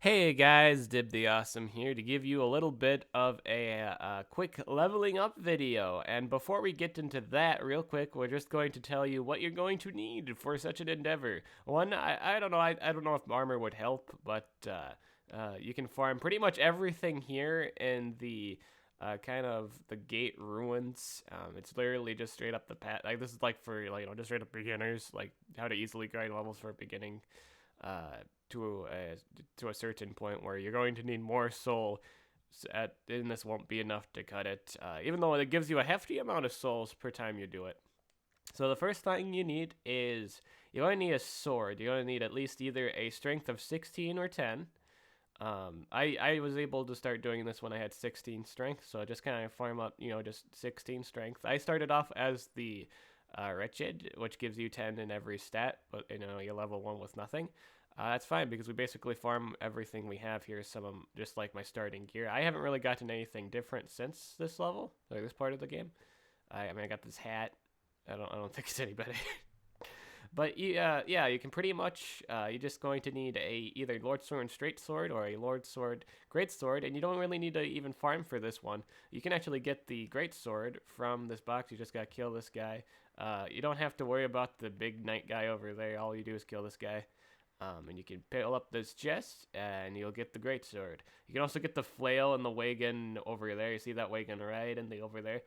Hey guys, DibtheAwesome here to give you a little bit of a quick leveling up video. And before we get into that, real quick, we're just going to tell you what you're going to need for such an endeavor. One, I don't know, I don't know if armor would help, but you can farm pretty much everything here in the kind of the gate ruins. It's literally just straight up the path. Like this is like for just straight up beginners, like how to easily grind levels for a beginning. Uh, to a certain point where you're going to need more soul, and this won't be enough to cut it. Even though it gives you a hefty amount of souls per time you do it. So the first thing you need is you only need a sword. You only need at least either a strength of 16 or 10. I was able to start doing this when I had 16 strength, so I just kind of farm up, just 16 strength. I started off as the Wretched, which gives you 10 in every stat, but you level 1 with nothing. That's fine because we basically farm everything we have here. Just like my starting gear. I haven't really gotten anything different since this level, like this part of the game. I mean, I got this hat. I don't think it's any better. But yeah, you can pretty much, you're just going to need either Lord Sword Straight Sword or a Lord Sword Great Sword, and you don't really need to even farm for this one. You can actually get the Great Sword from this box. You just gotta kill this guy. You don't have to worry about the big knight guy over there. All you do is kill this guy. And you can fill up this chest, and you'll get the Great Sword. You can also get the Flail and the wagon over there. You see that wagon right in the over there?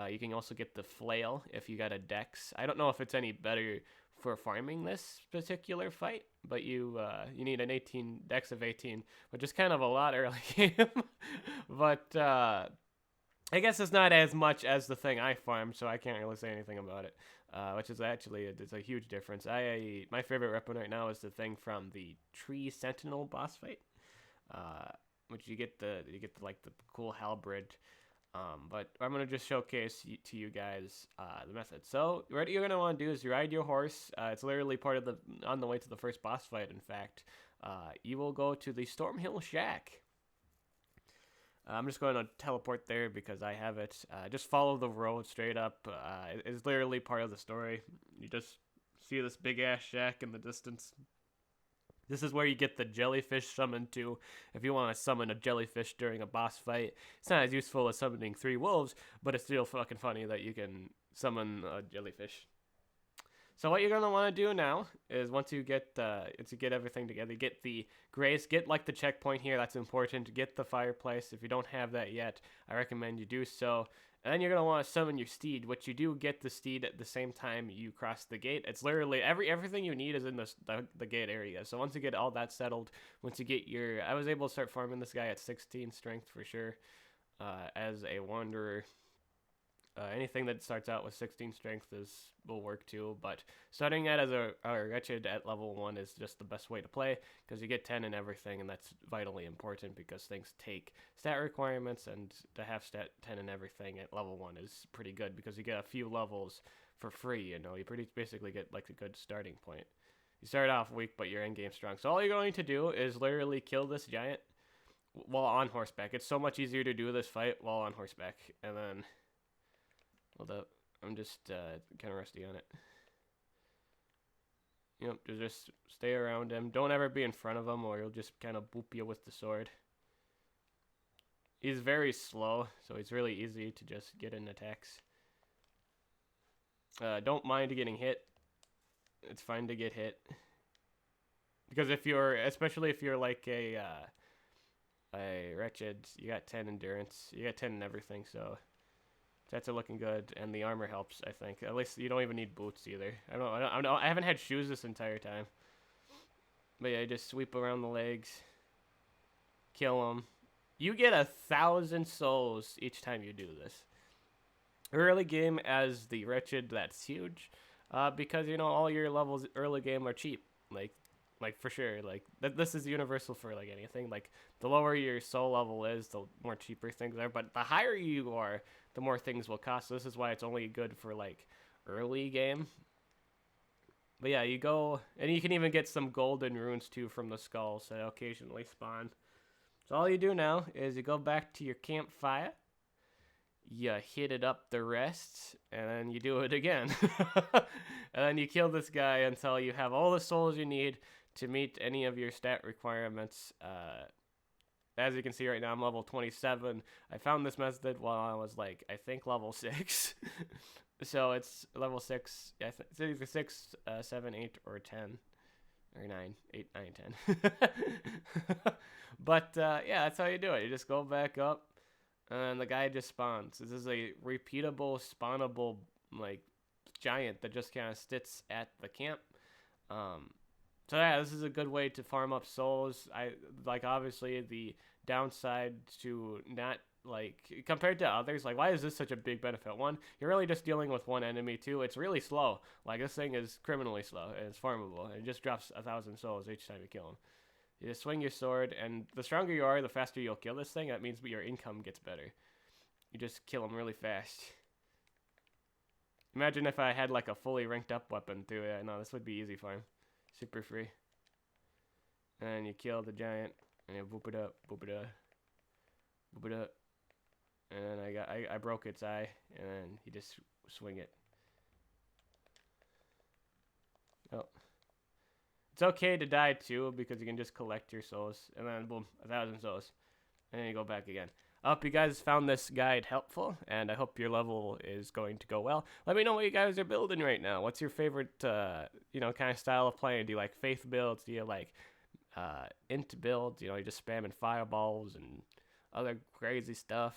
You can also get the Flail if you got a Dex. I don't know if it's any better for farming this particular fight, but you need an 18 Dex of 18, which is kind of a lot early game. But I guess it's not as much as the thing I farmed, so I can't really say anything about it. Which is actually it's a huge difference. My favorite weapon right now is the thing from the Tree Sentinel boss fight, which you get the cool halberd. But I'm gonna just showcase to you guys the method. So what you're gonna want to do is you ride your horse. It's literally part of on the way to the first boss fight. In fact, you will go to the Stormhill Shack. I'm just going to teleport there because I have it. Just follow the road straight up. It's literally part of the story. You just see this big ass shack in the distance. This is where you get the jellyfish summoned to. If you want to summon a jellyfish during a boss fight, it's not as useful as summoning 3 wolves, but it's still fucking funny that you can summon a jellyfish. So what you're gonna want to do now is once you get everything together, get the grace, get like the checkpoint here. That's important. Get the fireplace. If you don't have that yet, I recommend you do so. And then you're gonna want to summon your steed, which you do get the steed at the same time you cross the gate. It's literally everything you need is in the gate area. So once you get all that settled, once you get I was able to start farming this guy at 16 strength for sure, as a wanderer. Anything that starts out with 16 strength will work too, but starting out as a Wretched at level 1 is just the best way to play, because you get 10 in everything, and that's vitally important, because things take stat requirements, and to have stat 10 in everything at level 1 is pretty good, because you get a few levels for free, you basically get like a good starting point. You start off weak, but you're in-game strong, so all you're going to do is literally kill this giant while on horseback. It's so much easier to do this fight while on horseback, and then... Hold up, I'm just kind of rusty on it. Just stay around him. Don't ever be in front of him, or he'll just kind of boop you with the sword. He's very slow, so it's really easy to just get in attacks. Don't mind getting hit. It's fine to get hit. Because especially if you're like a Wretched, you got 10 endurance. You got 10 in everything, so... Stats are looking good, and the armor helps, I think. At least you don't even need boots either. I haven't had shoes this entire time. But yeah, just sweep around the legs. Kill them. You get 1,000 souls each time you do this. Early game as the Wretched, that's huge. Because, all your levels early game are cheap. Like for sure. This is universal for, anything. The lower your soul level is, the more cheaper things are. But the higher you are, the more things will cost. So this is why it's only good for, early game. But yeah, you go... And you can even get some golden runes, too, from the skulls that occasionally spawn. So all you do now is you go back to your campfire. You hit it up the rest, and then you do it again. And then you kill this guy until you have all the souls you need to meet any of your stat requirements. As you can see right now, I'm level 27. I found this method while I was like, I think level 6. So it's level 6. Yeah, it's either 6, 7, 8, or 10. Or 9, 8, 9, 10. But yeah, that's how you do it. You just go back up, and the guy just spawns. This is a repeatable, spawnable, like, giant that just kind of sits at the camp. So yeah, this is a good way to farm up souls. Obviously the downside to not like compared to others, like why is this such a big benefit? One, you're really just dealing with one enemy. Two, it's really slow. Like this thing is criminally slow and it's farmable. It just drops 1,000 souls each time you kill him. You just swing your sword, and the stronger you are, the faster you'll kill this thing. That means your income gets better. You just kill him really fast. Imagine if I had like a fully ranked up weapon too. Yeah, no, this would be easy farm. Super free. And you kill the giant, and you boop it up, boop it up, boop it up. And I broke its eye, and then you just swing it. Oh. It's okay to die too, because you can just collect your souls, and then boom, 1,000 souls. And then you go back again. I hope you guys found this guide helpful, and I hope your level is going to go well. Let me know what you guys are building right now. What's your favorite, kind of style of playing? Do you like faith builds? Do you like int builds? You're just spamming fireballs and other crazy stuff.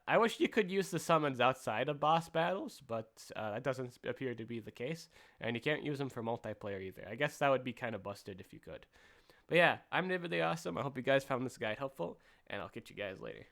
I wish you could use the summons outside of boss battles, but that doesn't appear to be the case. And you can't use them for multiplayer either. I guess that would be kind of busted if you could. But yeah, I'm DibtheAwesome. I hope you guys found this guide helpful, and I'll catch you guys later.